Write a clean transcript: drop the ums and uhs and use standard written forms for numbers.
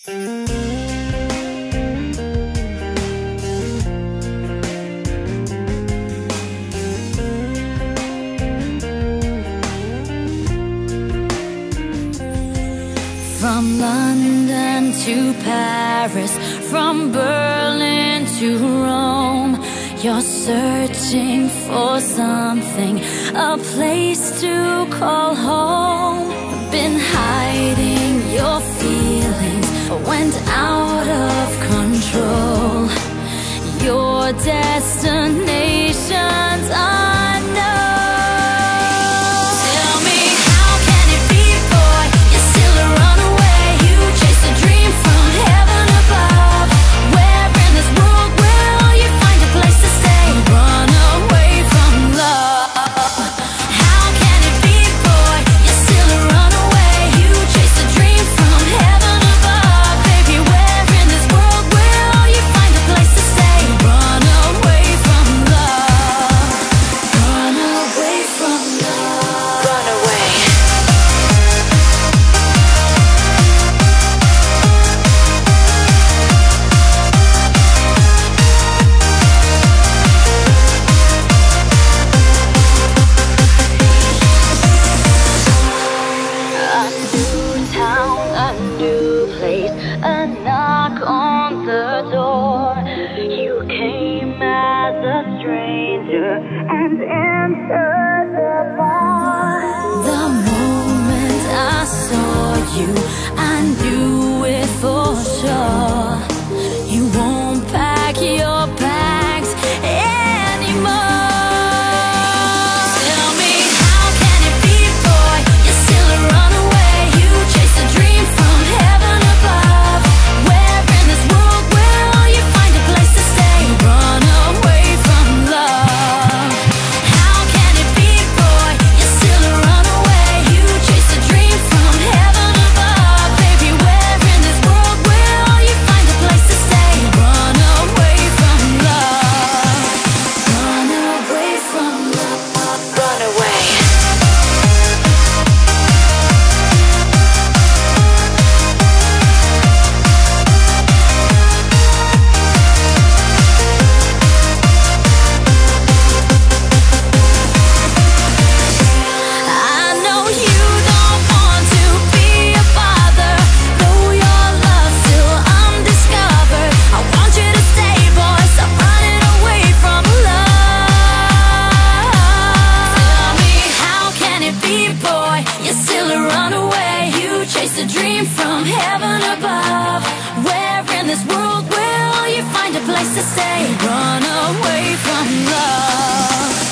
From London to Paris, from Berlin to Rome, you're searching for something, a place to call home. Been hiding your feelings, went out of control. Your destination's unknown. Tell me, how can it be, boy? You're still a runaway. You chase a dream from heaven above. Where in this world will you find a place to stay? Run away from love. How can it be, boy? You're still a runaway. You chase a dream from heaven above. Baby, where in this world will you find a place to stay? Run away from love. Run away from love. Run away. A new town, a new place, a knock on the door. You came as a stranger and entered the bar. The moment I saw you, I knew it for sure. You won't pack your bags anymore. Tell me, how can it be, boy? You're still a runaway. You chase a dream from heaven above. Where in this world will you find a place to stay? Run away from love. How can it be, boy? You're still a runaway. You chase a dream from heaven above. Baby, where in this world will you find a place to stay? Run away from love. Run away from love. Run away. I know you don't want to be a bother, though your love's still undiscovered. I want you to stay, boy, stop running away from love. Tell me, how can it be, boy? You're still a runaway. You chase a dream from heaven above. Where in this world will you find a place to stay? Run away from love.